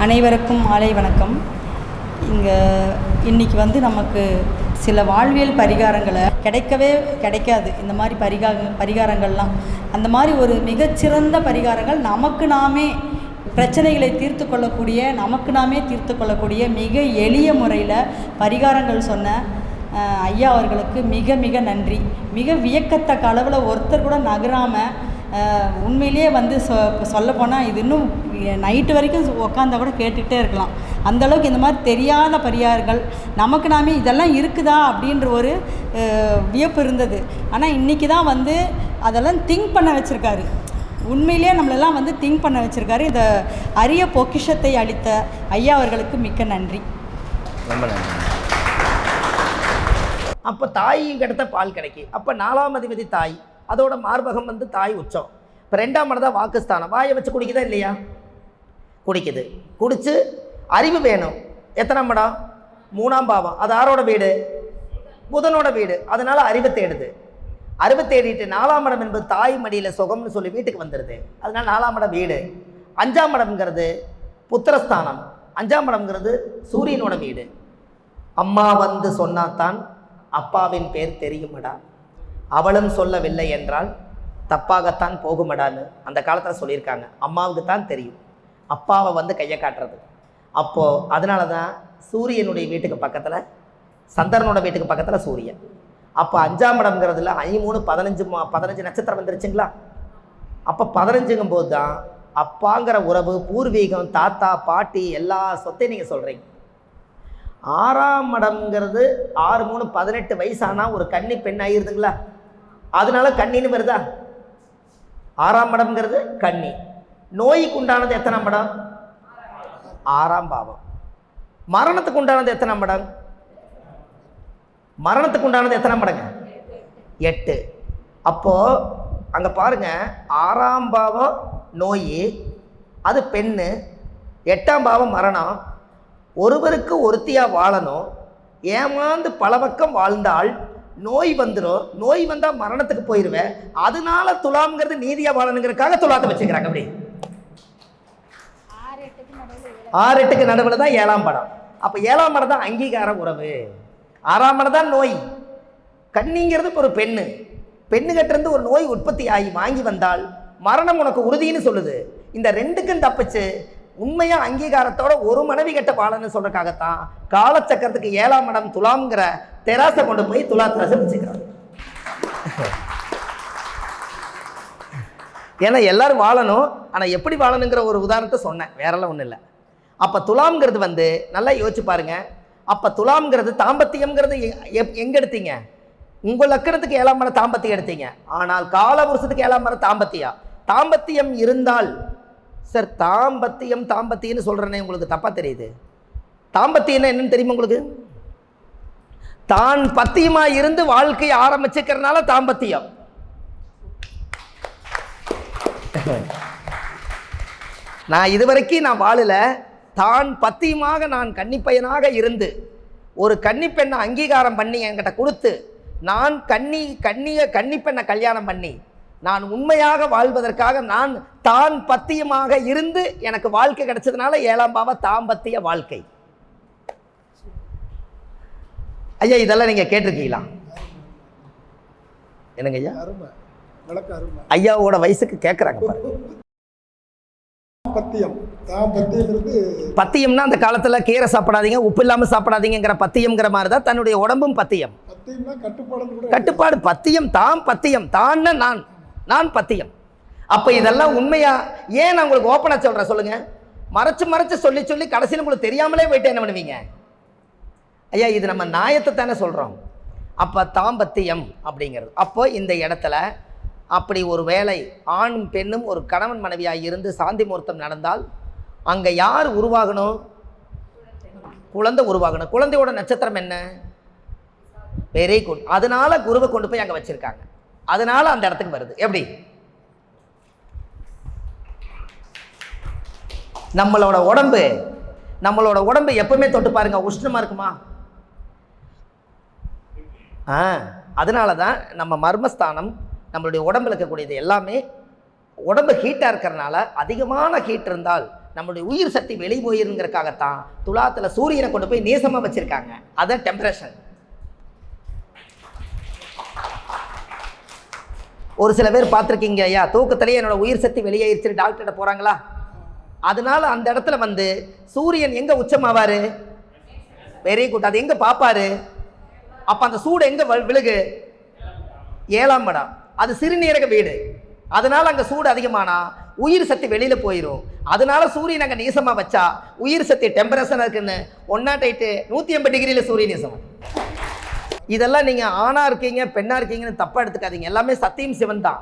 அனைவருக்கும் மாலை வணக்கம். இன்றைக்கி நமக்கு சில வாழ்வியல் பரிகாரங்களை கிடைக்காது. இந்த மாதிரி பரிகாரங்கள்லாம் அந்த மாதிரி ஒரு மிகச்சிறந்த பரிகாரங்கள் நமக்கு நாமே பிரச்சனைகளை தீர்த்து கொள்ளக்கூடிய மிக எளிய முறையில் பரிகாரங்கள் சொன்ன ஐயா அவர்களுக்கு மிக மிக நன்றி. மிக வியக்கத்தக்க அளவில் ஒருத்தர் கூட நகராமல் உண்மையிலேயே சொல்லப்போனால் இது இன்னும் நைட்டு வரைக்கும் உட்காந்தா கூட கேட்டுகிட்டே இருக்கலாம். அந்தளவுக்கு இந்த மாதிரி தெரியாத பரிகாரங்கள் நமக்கு நாமே இதெல்லாம் இருக்குதா அப்படின்ற ஒரு வியப்பு இருந்தது. ஆனால் இன்றைக்கி தான் அதெல்லாம் திங்க் பண்ண வச்சுருக்காரு. உண்மையிலேயே நம்மளெல்லாம் திங்க் பண்ண வச்சுருக்காரு. இந்த அரிய பொக்கிஷத்தை அளித்த ஐயா அவர்களுக்கு மிக்க நன்றி. ரொம்ப நன்றி. அப்போ தாயும் கிடைத்த பால் கிடைக்கும். அப்போ 4ஆம் அதிபதி தாய், அதோட மார்பகம் தாய் உச்சம். இப்போ 2ஆம் இடம் தான் வாக்குஸ்தானம். வாயை வச்சு குடிக்குதா இல்லையா? குடிக்குது. குடிச்சு அறிவு வேணும். எத்தனாம் இடம்? 3ஆம் பாவம். அது யாரோட வீடு? புதனோட வீடு. அதனால அறிவை தேடுது. அறிவை தேடிட்டு 4ஆம் இடம் என்பது தாய் மடியில் சுகம்னு சொல்லி வீட்டுக்கு வந்துடுது. அதனால 4ஆம் இடம் வீடு. 5ஆம் இடம்ங்கிறது புத்திரஸ்தானம். 5ஆம் இடம்ங்கிறது சூரியனோட வீடு. அம்மா சொன்னாத்தான் அப்பாவின் பேர் தெரியுமடா, அவளும் சொல்லவில்லை என்றால் தப்பாகத்தான் போகுமடான்னு அந்த காலத்தில் சொல்லியிருக்காங்க. அம்மாவுக்கு தான் தெரியும் அப்பாவை கையை காட்டுறது. அப்போது அதனால தான் சூரியனுடைய வீட்டுக்கு பக்கத்தில், சந்திரனோட வீட்டுக்கு பக்கத்தில் சூரியன். அப்போ 5ஆம் இடம்ங்கிறதுல 15 நட்சத்திரம் வந்துருச்சுங்களா? அப்போ 15ங்கும் போது தான் அப்பாங்கிற உறவு, பூர்வீகம், தாத்தா பாட்டி எல்லா சொத்தையும் நீங்கள் சொல்கிறீங்க. 6ஆம் இடம்ங்கிறது 6 3 18 வயசானால் ஒரு கன்னி பெண் ஆகிருதுங்களா? அதனால கன்னின்னு வருதா? 6ஆம் இடம்ங்கிறது கன்னி. நோய்க்கு உண்டானது எத்தனாம் இடம்? 6ஆம் பாவம். மரணத்துக்கு உண்டானது எத்தனாம் இடம்? மரணத்துக்கு உண்டானது எத்தனாம் இடங்க? 8. அப்போது அங்கே பாருங்கள், 6ஆம் பாவம் நோய், அது பெண்ணு. 8ஆம் பாவம் மரணம். ஒருவருக்கு ஒருத்தியாக வாழணும். ஏமாந்து பல பக்கம் வாழ்ந்தால் நோய் வந்துடும். நோய் வந்தால் மரணத்துக்கு போயிடுவேன். அதனால துலாம்ங்கிறது நீதியாக வாழணுங்கிறதுக்காக துலாத்தை வச்சுக்கிறாங்க. அப்படி 6 8க்கு நடுவில் தான் 7ஆம் படம். அப்போ 7ஆம் படம் தான் அங்கீகார உறவு. 6ஆம் படம் தான் நோய். கன்னிங்கிறது ஒரு பெண்ணுகிட்டேருந்து ஒரு நோய் உற்பத்தி ஆகி வாங்கி வந்தால் மரணம் உனக்கு உறுதின்னு சொல்லுது. இந்த 2க்கும் தப்பிச்சு உண்மையாக அங்கீகாரத்தோட ஒரு மனைவி கட்ட பாலன்னு சொல்றதுக்காகத்தான் காலச்சக்கரத்துக்கு 7ஆம் இடம் துலாம்ங்கிற தெராசை கொண்டு போய் துலா தெராசை வச்சுக்கிறாங்க. ஏன்னா எல்லாரும் வாழணும். ஆனால் எப்படி வாழணுங்கிற ஒரு உதாரணத்தை சொன்னேன், வேறெல்லாம் ஒன்றும் இல்லை. அப்போ துலாம்ங்கிறது நல்லா யோசிச்சு பாருங்க. அப்போ துலாம்ங்கிறது தாம்பத்தியம்ங்கிறது எங்கே எடுத்தீங்க? உங்கள் லக்கணத்துக்கு 7ஆம் இடம் தாம்பத்தியம் எடுத்தீங்க. ஆனால் காலபுருஷத்துக்கு 7ஆம் இடம் தாம்பத்தியம் இருந்தால், சார் தாம்பத்தியம்னு சொல்கிறேனே உங்களுக்கு தப்பாக தெரியுது. தாம்பத்தியம்னா என்னன்னு தெரியுமா உங்களுக்கு? தான் பத்தியமாக இருந்து வாழ்க்கையை ஆரம்பிச்சுக்கிறதுனால தாம்பத்தியம். நான் இதுவரைக்கும் வாழல. தான் பத்தியமாக நான் கன்னிப்பையனாக இருந்து ஒரு கன்னிப்பெண்ணை அங்கீகாரம் பண்ணி என்கிட்ட கொடுத்து நான் கன்னிப்பெண்ணை கல்யாணம் பண்ணி நான் உண்மையாக வாழ்வதற்காக நான் தான் பத்தியமாக இருந்து எனக்கு வாழ்க்கை கிடைச்சதுனால 7ஆம் பாவ தாம்பத்திய வாழ்க்கை. ஐயா இதெல்லாம் நீங்க கேட்டிருக்கீங்களா? என்னங்க ஐயா? ஐயாவோட வயசுக்கு கேட்குறாங்க பாருங்க. பத்தியம்னா அந்த காலத்துல கீரை சாப்பிடாதீங்க, உப்பு இல்லாம சாப்பிடாதீங்கிற பத்தியம்ங்கிற மாதிரி தான் தன்னுடைய உடம்பும் பத்தியம். கட்டுப்பாடு பத்தியம். தான் நான் பத்தியம். அப்ப இதெல்லாம் உண்மையா? ஏன் நான் உங்களுக்கு ஓப்பனா சொல்றேன் சொல்லுங்க. மறைச்சு சொல்லி கடைசியில் உங்களுக்கு தெரியாமலே போயிட்டு என்ன பண்ணுவீங்க? ஐயா இது நம்ம நியாயத்தை தானே சொல்றோம். அப்ப தாம்பத்தியம் அப்படிங்கிறது. அப்போ இந்த இடத்துல அப்படி ஒரு வேளை ஆணும் பெண்ணும் ஒரு கணவன் மனைவியாக இருந்து சாந்தி முகூர்த்தம் நடந்தால் அங்க யார் உருவாகணும்? குழந்தை உருவாகணும். குழந்தையோட நட்சத்திரம் என்ன? Very good. அதனால குருவை கொண்டு போய் அங்க வச்சிருக்காங்க. அதனால அந்த இடத்துக்கு வருது. எப்படி? நம்மளோட உடம்பு எப்பவுமே தொட்டு பாருங்க, உஷ்ணமா இருக்குமா? அதனால தான் நம்ம மர்மஸ்தானம், நம்மளுடைய உடம்புல இருக்கக்கூடியது எல்லாமே உடம்பு ஹீட்டாக இருக்கிறனால அதிகமான ஹீட் இருந்தால் நம்மளுடைய உயிர் சக்தி வெளியே போயிருங்கிறதுக்காகத்தான் துலாத்தில் சூரியனை கொண்டு போய் நேசமாக வச்சுருக்காங்க. அதான் டெம்பரேச்சர். ஒரு சில பேர் பார்த்துருக்கீங்க ஐயா, தூக்கத்திலேயே என்னோட உயிர் சக்தி வெளியேறிச்சு டாக்டர்கிட்ட போகிறாங்களா? அதனால அந்த இடத்துல வந்து சூரியன் எங்கே உச்சமாவார்? Very good. அது எங்கே பார்ப்பாரு? அப்போ அந்த சூடு எங்கே விழுகு? 7ஆம் இடம். அது சிறுநீரக வீடு. அதனால் அங்கே சூடு அதிகமானா உயிர் சக்தி வெளியில் போயிடும். அதனால சூரியன் அங்கே நீசமாக வச்சா உயிர் சக்தி டெம்பரேச்சர் இருக்குன்னு 108 180 டிகிரியில் சூரிய நீசம். இதெல்லாம் நீங்கள் ஆணாக இருக்கீங்க பெண்ணாக இருக்கீங்கன்னு தப்பாக எடுத்துக்காதீங்க. எல்லாமே சத்தியம் சிவன் தான்.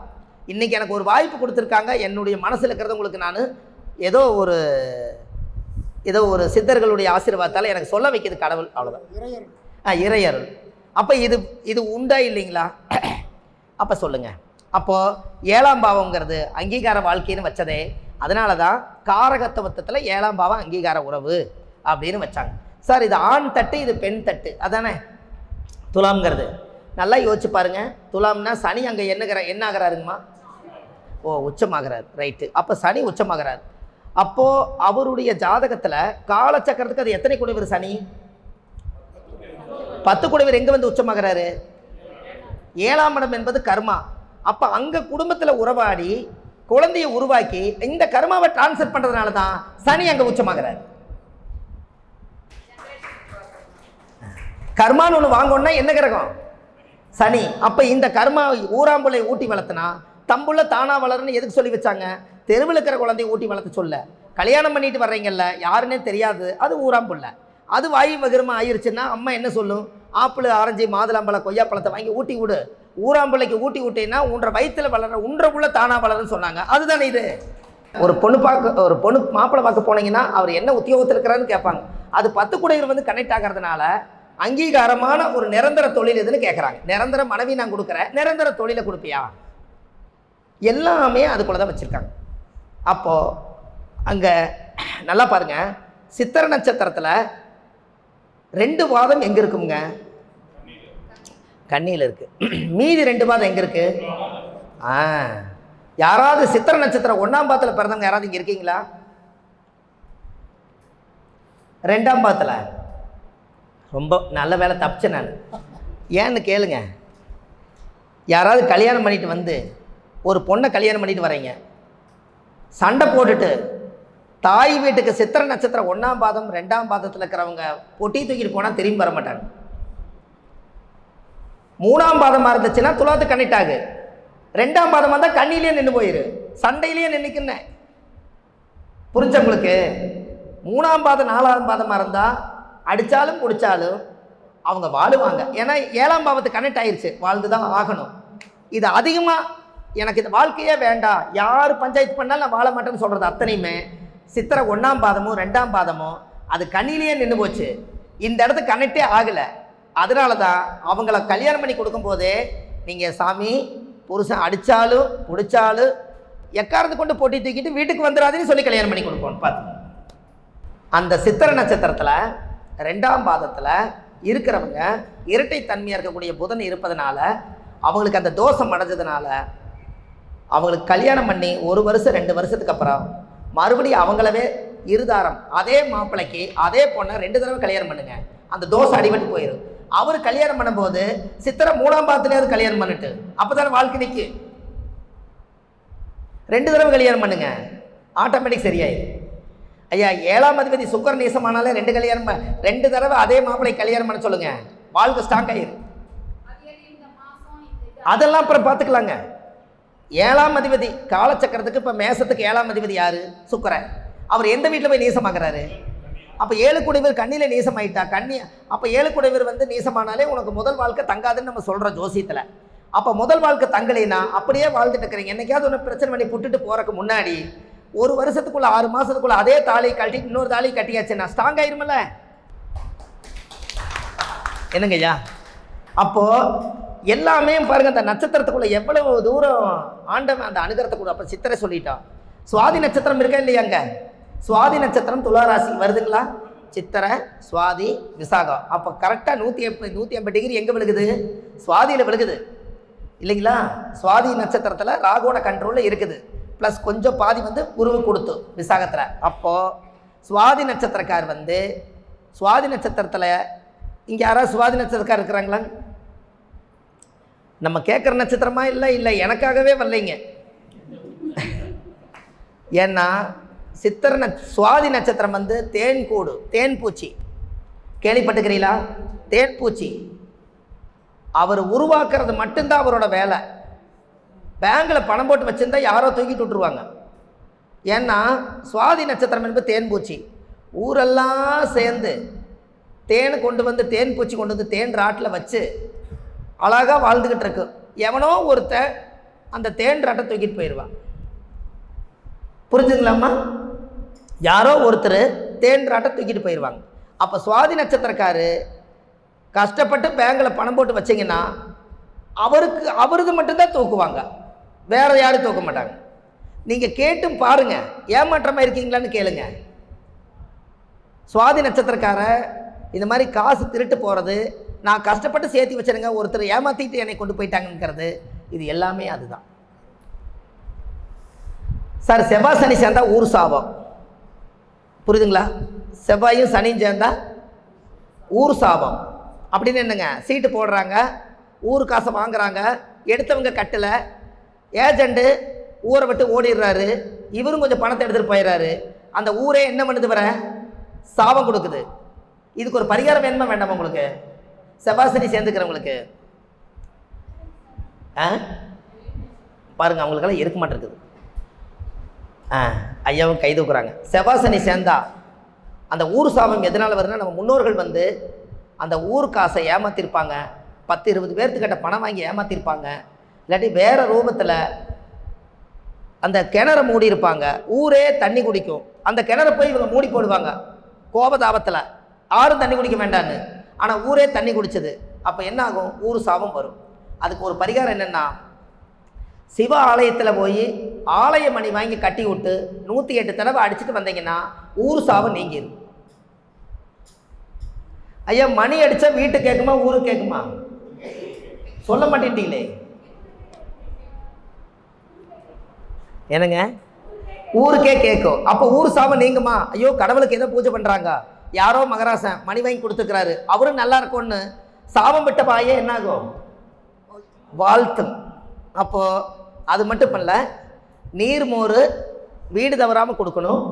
இன்றைக்கி எனக்கு ஒரு வாய்ப்பு கொடுத்துருக்காங்க. என்னுடைய மனசில் இருக்கிறத உங்களுக்கு நான் ஏதோ ஒரு சித்தர்களுடைய ஆசீர்வாதத்தால் எனக்கு சொல்ல வைக்கிறது கடவுள், அவ்வளோதான். இறையருள். அப்போ இது உண்டா இல்லைங்களா? அப்போ சொல்லுங்கள். அப்போது 7ஆம் பாவங்கிறது அங்கீகார வாழ்க்கைன்னு வச்சதே அதனால தான் காரகத்துவத்தில் 7ஆம் பாவம் அங்கீகார உறவு அப்படின்னு வச்சாங்க. சார் இது ஆண் தட்டு இது பெண் தட்டு அதானே துலாம்ங்கிறது? நல்லா யோசிச்சு பாருங்கள். துலாம்னா சனி அங்கே என்ன ஆகிறாருங்கம்மா? உச்சமாகிறார். ரைட்டு. அப்போ சனி உச்சமாகிறார். அப்போது அவருடைய ஜாதகத்தில் காலச்சக்கரத்துக்கு அது எத்தனை குடைவர் சனி? 10 குடைவர். எங்கே வந்து உச்சமாகிறாரு? 7ஆம் இடம் என்பது கர்மா. அப்போ அங்கே குடும்பத்தில் உறவாடி குழந்தையை உருவாக்கி இந்த கர்மாவை டிரான்ஸ்ஃபர் பண்ணுறதுனால தான் சனி அங்கே உச்சமாகிறார். கர்மான்னு ஒன்று வாங்கணும்னா என்ன கிரகம்? சனி. அப்போ இந்த கர்மா ஊராம்புள்ளை ஊட்டி வளர்த்துனா தம்புள்ள தானா வளருன்னு எதுக்கு சொல்லி வச்சாங்க? தெருவில் இருக்கிற குழந்தைய ஊட்டி வளர்த்து சொல்ல. கல்யாணம் பண்ணிட்டு வர்றீங்கல்ல, யாருன்னே தெரியாது, அது ஊராம்புள்ள. அது வாயு மகிரமாக ஆயிடுச்சுன்னா அம்மா என்ன சொல்லும்? ஆப்பிள் ஆரஞ்சு மாதுளம்பழம் கொய்யாப்பழத்தை வாங்கி ஊட்டி விடு. ஊராம்பிள்ளைக்கு ஊட்டி விட்டீங்கன்னா உன்ற வயிற்றில் வளர உன்றக்குள்ள தானா வளருன்னு சொன்னாங்க. அதுதானே இது. ஒரு பொண்ணு மாப்பிள்ளை பார்க்க போனீங்கன்னா அவர் என்ன உத்தியோகத்தில் இருக்கிறாருன்னு கேட்பாங்க. அது 10 குடையர் வந்து கனெக்ட் ஆகிறதுனால அங்கீகாரமான ஒரு நிரந்தர தொழில் எதுன்னு கேட்குறாங்க. நிரந்தர மனைவி நான் கொடுக்குறேன், நிரந்தர தொழிலை கொடுப்பியா? எல்லாமே அதுக்குள்ள தான் வச்சுருக்காங்க. அப்போது அங்கே நல்லா பாருங்கள். சித்திர நட்சத்திரத்தில் 2 பாதம் எங்கே இருக்குங்க? கண்ணியில் இருக்குது. மீதி 2 பாதம் எங்கே இருக்குது? யாராவது சித்திர நட்சத்திரம் 1ஆம் பாதத்தில் பிறந்தவங்க யாராவது இங்கே இருக்கீங்களா? 2ஆம் பாதத்தில் ரொம்ப நல்ல வேலை தப்பிச்சேன் நான். ஏன்னு கேளுங்க. யாராவது கல்யாணம் பண்ணிட்டு வந்து ஒரு பொண்ணை கல்யாணம் பண்ணிட்டு வரீங்க, சண்டை போட்டுட்டு தாய் வீட்டுக்கு சித்திர நட்சத்திரம் 1ஆம் பாதம் 2ஆம் பாதத்தில் இருக்கிறவங்க பொட்டி தூக்கிட்டு போனால் திரும்பி வர மாட்டாங்க. 3ஆம் பாதமாக இருந்துச்சுன்னா துலாத்து கனெக்ட் ஆகு. 2ஆம் பாதமாக இருந்தால் கண்ணிலேயே நின்று போயிரு, சண்டையிலேயே நின்றுக்குன்னு. புரிஞ்ச உங்களுக்கு? 3ஆம் பாதம் 4ஆம் பாதமாக இருந்தால் அடித்தாலும் பிடிச்சாலும் அவங்க வாழுவாங்க. ஏன்னா 7ஆம் பாவத்துக்கு கனெக்ட் ஆயிடுச்சு, வாழ்ந்து தான் ஆகணும். இது அதிகமாக எனக்கு இந்த வாழ்க்கையே வேண்டாம், யார் பஞ்சாயத்து பண்ணாலும் நான் வாழ மாட்டேன்னு சொல்கிறது அத்தனையுமே சித்திரை 1ஆம் பாதமும் 2ஆம் பாதமும் அது கண்ணிலேயே நின்று போச்சு. இந்த இடத்துக்கு கனெக்டே ஆகலை. அதனால தான் அவங்கள கல்யாணம் பண்ணி கொடுக்கும்போதே நீங்கள் சாமி புருஷன் அடித்தாலும் பிடிச்சாலும் எக்காரத்து கொண்டு போட்டி தூக்கிட்டு வீட்டுக்கு வந்துடாதுன்னு சொல்லி கல்யாணம் பண்ணி கொடுப்போம். பார்த்து அந்த சித்திரை நட்சத்திரத்தில் 2ஆம் பாதத்தில் இருக்கிறவங்க இரட்டை தன்மையாக இருக்கக்கூடிய புதன் இருப்பதனால அவங்களுக்கு அந்த தோஷம் அடைஞ்சதுனால அவங்களுக்கு கல்யாணம் பண்ணி 1 வருஷம் 2 வருஷத்துக்கு அப்புறம் மறுபடியும் அவங்களவே இருதாரம் அதே மாப்பிள்ளைக்கு அதே பொண்ணை 2 தடவை கல்யாணம் பண்ணுங்க, அந்த தோஷம் அடிபட்டு போயிடும். அவர் கல்யாணம் பண்ணும்போது சித்திரை 3ஆம் பாதத்துலேயாவது கல்யாணம் பண்ணிட்டு அப்போ தானே வாழ்க்கை நிற்கும். 2 தடவை கல்யாணம் பண்ணுங்க, ஆட்டோமேட்டிக் சரியாயிடும். ஐயா 7ஆம் அதிபதி சுக்கர நேசமானாலே 2 தடவை அதே மாப்பிள்ளை கல்யாணம் பண்ண சொல்லுங்க, வாழ்க்கை ஸ்டாக் ஆயிரும். அதெல்லாம் அப்புறம் பார்த்துக்கலாங்க. 7ஆம் அதிபதி காலச்சக்கரத்துக்கு இப்போ மேசத்துக்கு 7ஆம் அதிபதி யாரு? சுக்கரன். அவர் எந்த வீட்டில் போய் நீசமாகிறாரு? அப்போ 7 குடைவர் கண்ணியில் நீசமாயிட்டா கண்ணி. அப்போ 7 குடைவர் வந்து நீசமானாலே உனக்கு முதல் வாழ்க்கை தங்காதுன்னு நம்ம சொல்கிறோம் ஜோசியத்தில். அப்போ முதல் வாழ்க்கை தங்கலைன்னா அப்படியே வாழ்ந்துட்டு இருக்கிறீங்க. என்னைக்காவது ஒன்று பிரச்சனை பண்ணி புட்டுட்டு போகிறக்கு முன்னாடி 1 வருஷத்துக்குள்ள 6 மாதத்துக்குள்ள அதே தாலியை கட்டி இன்னொரு தாலியை கட்டியாச்சுன்னா ஸ்ட்ராங் ஆயிருமில்ல. என்னங்க ஐயா? அப்போது எல்லாமே பாருங்கள், அந்த நட்சத்திரத்துக்குள்ளே எவ்வளவு தூரம் ஆண்டவன் அந்த அனுகிரகத்துக்குள்ள. அப்போ சித்திரை சொல்லிட்டான். சுவாதி நட்சத்திரம் இருக்கா இல்லையாங்க? சுவாதி நட்சத்திரம் துளாராசி வருதுங்களா? சித்திரை சுவாதி விசாகம். அப்போ கரெக்டாக 180 டிகிரி எங்கே விழுகுது? சுவாதியில் விழுகுது இல்லைங்களா? சுவாதி நட்சத்திரத்தில் ராகுவோட கண்ட்ரோலில் இருக்குது. ப்ளஸ் கொஞ்சம் பாதி வந்து குருவு கொடுத்து விசாகத்தில். அப்போது சுவாதி நட்சத்திரக்கார் வந்து சுவாதி நட்சத்திரத்தில் இங்கே யாராவது சுவாதி நட்சத்திரக்கார் இருக்கிறாங்களா? நம்ம கேட்குற நட்சத்திரமா? இல்லை எனக்காகவே வரலைங்க. ஏன்னா சுவாதி நட்சத்திரம் வந்து தேன்கூடு, தேன்பூச்சி. கேள்விப்பட்டுக்கிறீங்களா? தேன்பூச்சி. அவர் உருவாக்குறது மட்டும்தான் அவரோட வேலை. பேங்கில் பணம் போட்டு வச்சுருந்தா யாரோ தூக்கிட்டு விட்டுருவாங்க. ஏன்னா சுவாதி நட்சத்திரம் என்பது தேன்பூச்சி. ஊரெல்லாம் சேர்ந்து தேனை கொண்டு வந்து தேன்பூச்சி கொண்டு வந்து தேன் ராட்டில் வச்சு அழகாக வாழ்ந்துக்கிட்டு இருக்கு. எவனோ ஒருத்தன் அந்த தேன் ராட்டை தூக்கிட்டு போயிடுவான். புரிஞ்சுங்களாம்மா? யாரோ ஒருத்தர் தேன் ராட்டை தூக்கிட்டு போயிடுவாங்க. அப்போ சுவாதி நட்சத்திரக்காரு கஷ்டப்பட்டு பேங்கில் பணம் போட்டு வச்சிங்கன்னா அவரது மட்டும்தான் தூக்குவாங்க, வேற யாரும் தூக்க மாட்டாங்க. நீங்கள் கேட்டும் பாருங்க, ஏமாற்றமாக இருக்கீங்களான்னு கேளுங்க. சுவாதி நட்சத்திரக்கார இந்த மாதிரி காசு திருட்டு போகிறது, நான் கஷ்டப்பட்டு சேர்த்து வச்சிருங்க, ஒருத்தர் ஏமாற்றிட்டு என்னை கொண்டு போயிட்டாங்கிறது, இது எல்லாமே அதுதான். சார் செவ்வாய் சனி சேர்ந்தா ஊர் சாபம். புரியுதுங்களா? செவ்வாயும் சனியும் சேர்ந்தா ஊர் சாபம். அப்படின்னு என்னங்க? சீட்டு போடுறாங்க, ஊர் காசை வாங்குறாங்க, எடுத்தவங்க கட்டலை, ஏஜெண்ட்டு ஊரை விட்டு ஓடிடுறாரு, இவரும் கொஞ்சம் பணத்தை எடுத்துகிட்டு போயிடுறாரு, அந்த ஊரே என்ன பண்ணுது? வர சாபம் கொடுக்குது. இதுக்கு ஒரு பரிகாரம் வேணுமா வேண்டாமா உங்களுக்கு? செவ்வாசனி சேர்ந்துக்கிறவங்களுக்கு பாருங்க, அவங்களுக்கெல்லாம் இருக்க மாட்டேங்குது. ஐயாவும் கை தூக்குறாங்க. செவ்வாசனி சேர்ந்தா அந்த ஊர் சாபம் எதனால் வருதுன்னா, நம்ம முன்னோர்கள் வந்து அந்த ஊர் காசை ஏமாத்திருப்பாங்க, 10-20 பேர்த்துக்கிட்ட பணம் வாங்கி ஏமாத்திருப்பாங்க, இல்லாட்டி வேற ரூபத்தில் அந்த கிணற மூடி இருப்பாங்க, ஊரே தண்ணி குடிக்கும், அந்த கிணற போய் இவங்க மூடி போடுவாங்க கோபதாபத்தில், யாரும் தண்ணி குடிக்க வேண்டான்னு. ஆனால் ஊரே தண்ணி குடிச்சது. அப்போ என்ன ஆகும்? ஊர் சாபம் வரும். அதுக்கு ஒரு பரிகாரம் என்னென்னா, சிவ ஆலயத்தில் போய் ஆலய மணி வாங்கி கட்டி விட்டு 108 தடவை அடிச்சுட்டு வந்தீங்கன்னா ஊர் சாபம் நீங்கிடும். ஐயா, மணி அடித்தா வீட்டு கேட்குமா ஊரு கேட்குமா? சொல்ல மாட்டேன்ட்டீங்களே. என்னங்க? ஊருக்கே கேட்கும். அப்போ ஊர் சாபம் நீங்குமா? ஐயோ, கடவுளுக்கு ஏதோ பூஜை பண்ணுறாங்க, யாரோ மகராசன் மணி வாங்கி கொடுத்துக்கிறாரு, அவரும் நல்லா இருக்கும்னு சாபம் விட்ட பாயே என்னாகும்? வாழ்த்தும். அப்போது அது மட்டும் பண்ணல, நீர் மோர் வீடு தவறாமல் கொடுக்கணும்.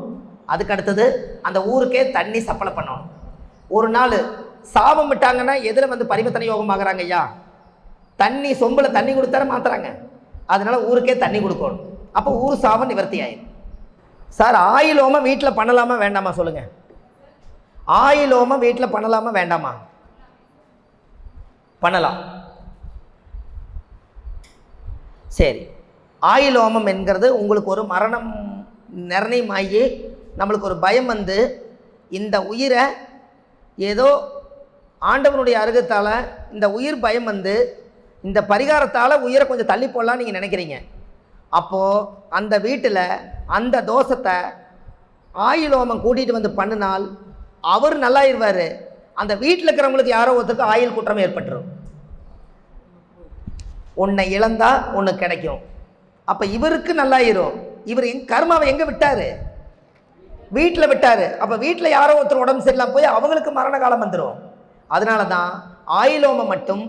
அதுக்கு அடுத்தது அந்த ஊருக்கே தண்ணி சப்ளை பண்ணணும். ஒரு நாள் சாபம் விட்டாங்கன்னா எதில் வந்து பரிவர்த்தனை யோகம் ஆகுறாங்க ஐயா? தண்ணி சொம்பில் தண்ணி கொடுத்தார மாத்துறாங்க. அதனால ஊருக்கே தண்ணி கொடுக்கணும். அப்போ ஊர் சாபம் நிவர்த்தி ஆயிடும். சார், ஆயிலோமம் வீட்டில் பண்ணலாமா வேண்டாமா சொல்லுங்கள்? ஆயிலோமம் வீட்டில் பண்ணலாமா வேண்டாமா? பண்ணலாம். சரி, ஆயிலோமம் என்கிறது உங்களுக்கு ஒரு மரணம் நிர்ணயமாகி நம்மளுக்கு ஒரு பயம் வந்து இந்த உயிரை ஏதோ ஆண்டவனுடைய அருகத்தால் இந்த உயிர் பயம் வந்து இந்த பரிகாரத்தால் உயிரை கொஞ்சம் தள்ளி போடலான்னு நீங்கள் நினைக்கிறீங்க. அப்போது அந்த வீட்டில் அந்த தோஷத்தை ஆயிலோமம் கூட்டிகிட்டு வந்து பண்ணினால் அவர் நல்லாயிருவார். அந்த வீட்டில் இருக்கிறவங்களுக்கு யாரோ ஒருத்தருக்கு ஆயில் குற்றம் ஏற்பட்டுரும். உன்னை இழந்தால் ஒன்று கிடைக்கும். அப்போ இவருக்கு நல்லாயிரும். இவர் கர்மாவை எங்கே விட்டார்? வீட்டில் விட்டார். அப்போ வீட்டில் யாரோ ஒருத்தர் உடம்பு சரியில்லாமல் போய் அவங்களுக்கு மரண காலம் வந்துடும். அதனால தான் ஆயிலோமம் மட்டும்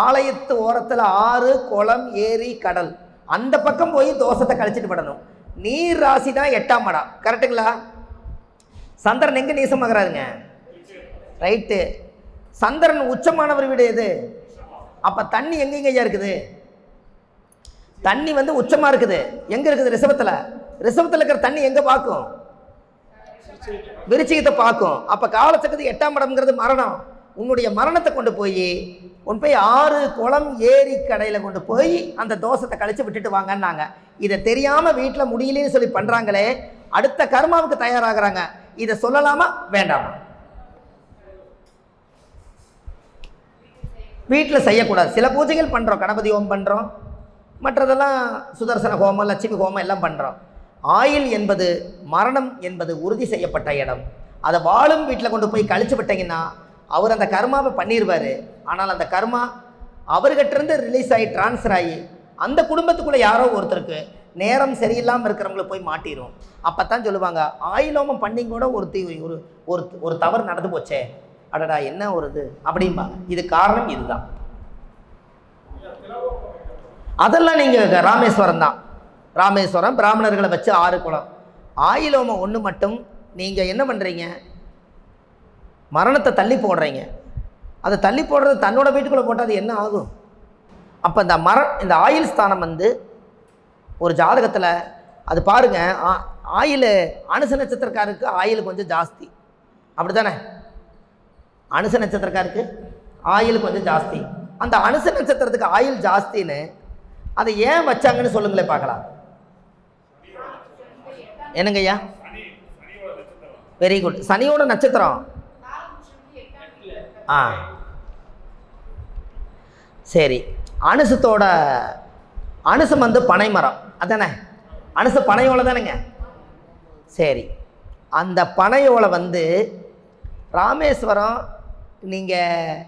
ஆலயத்து ஓரத்தில் ஆறு, குளம், ஏரி, கடல் அந்த பக்கம் போய் தோஷத்தை கழிச்சிட்டு விடணும். நீர் ராசி தான் 8ஆம் இடம். கரெக்டுங்களா? சந்திரன் எங்கே நீசமாகறாருங்க? ரைட்டு. சந்திரன் உச்சமானவர் வீடு எது? அப்போ தண்ணி எங்கெங்கய்யா இருக்குது? தண்ணி வந்து உச்சமாக இருக்குது. எங்கே இருக்குது? ரிஷபத்தில். ரிஷபத்தில் இருக்கிற தண்ணி எங்கே பார்க்கும்? விருச்சிகத்தை பார்க்கும். அப்போ காலச்சக்கரத்துக்கு 8ஆம் இடம்ங்கிறது மரணம். உன்னுடைய மரணத்தை கொண்டு போய் ஆறு, குளம், ஏரி, கடையில் கொண்டு போய் அந்த தோஷத்தை கழிச்சு விட்டுட்டு வாங்கன்னாங்க. இதை தெரியாமல் வீட்டில் முடியலன்னு சொல்லி பண்ணுறாங்களே, அடுத்த கர்மாவுக்கு தயாராகிறாங்க. இதை சொல்லலாமா வேண்டாமா? வீட்டில் செய்யக்கூடாது. சில பூஜைகள் பண்ணுறோம், கணபதி ஹோமம் பண்ணுறோம், மற்றதெல்லாம் சுதர்சன ஹோமம், லட்சுமி ஹோமம் எல்லாம் பண்ணுறோம். ஆயில் என்பது மரணம் என்பது உறுதி செய்யப்பட்ட இடம். அதை வாழும் வீட்டில் கொண்டு போய் கழிச்சு விட்டீங்கன்னா அவர் அந்த கர்மாவை பண்ணிடுவார். ஆனால் அந்த கர்மா அவர்கிட்ட இருந்து ரிலீஸ் ஆகி டிரான்ஸ்ஃபர் ஆகி அந்த குடும்பத்துக்குள்ளே யாரோ ஒருத்தருக்கு நேரம் சரியில்லாமல் இருக்கிறவங்களை போய் மாட்டிடும். அப்போ தான் சொல்லுவாங்க, ஆயிலோமம் பண்ணி கூட ஒரு தவறு நடந்து போச்சே, அடடா என்ன ஒரு இது அப்படிம்பாங்க. இது காரணம் இதுதான். அதெல்லாம் நீங்கள் ராமேஸ்வரம் தான், ராமேஸ்வரம் பிராமணர்களை வச்சு 6 குளம். ஆயிலோமம் ஒன்று மட்டும் நீங்கள் என்ன பண்ணுறீங்க, மரணத்தை தள்ளி போடுறீங்க. அதை தள்ளி போடுறது தன்னோட வீட்டுக்குள்ளே போட்டால் அது என்ன ஆகும்? அப்போ இந்த ஆயில் ஸ்தானம் வந்து ஒரு ஜாதகத்தில் அது பாருங்கள், ஆயில் அனுச நட்சத்திரக்காருக்கு ஆயில் கொஞ்சம் ஜாஸ்தி, அப்படி தானே? அனுச நட்சத்திரக்காருக்கு ஆயில் கொஞ்சம் ஜாஸ்தி. அந்த அனுச நட்சத்திரத்துக்கு ஆயில் ஜாஸ்தின்னு அதை ஏன் வச்சாங்கன்னு சொல்லுங்களேன் பார்க்கலாம். என்னங்கய்யா? Very good. சனியோட நட்சத்திரம். சரி. அனுசம் வந்து பனை மரம் அதானே? அனுச பனையோலை தானேங்க? சரி. அந்த பனையோலை வந்து ராமேஸ்வரம் நீங்கள்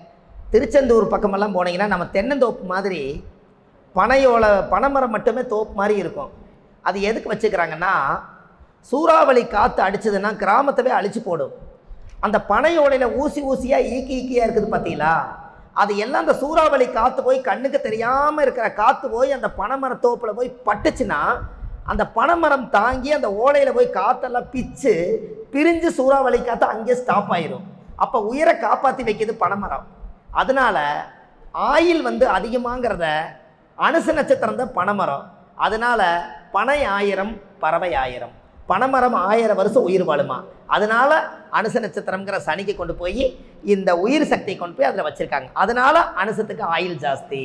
திருச்செந்தூர் பக்கமெல்லாம் போனீங்கன்னா நம்ம தென்னந்தோப்பு மாதிரி பனைமரம் மட்டுமே தோப்பு மாதிரி இருக்கும். அது எதுக்கு வச்சுக்கிறாங்கன்னா, சூறாவளி காற்று அடிச்சதுன்னா கிராமத்தவே அழிச்சு போடும். அந்த பனையோலையில் ஊசியாக ஈக்கியாக இருக்குது பார்த்தீங்களா, அது எல்லாம் அந்த சூறாவளி காற்று போய் கண்ணுக்கு தெரியாமல் இருக்கிற காற்று போய் அந்த பனைமரத்தோப்பில் போய் பட்டுச்சுன்னா அந்த பனைமரம் தாங்கி அந்த ஓலையில் போய் காற்றெல்லாம் பிரிஞ்சு சூறாவளி காற்று அங்கேயே ஸ்டாப் ஆயிடும். அப்போ உயிரை காப்பாற்றி வைக்கிது பனைமரம். அதனால் ஆயில் வந்து அதிகமாங்கிறத அனுச நட்சத்திரம் தான் பனைமரம். அதனால் பனை 1000 பறவை 1000, பனைமரம் 1000 வருஷம் உயிர் வாழுமா. அதனால் அனுச நட்சத்திரம்ங்கிற சனிக்கு கொண்டு போய் இந்த உயிர் சக்தியை கொண்டு போய் அதில் வச்சுருக்காங்க. அதனால் அனுசத்துக்கு ஆயில் ஜாஸ்தி.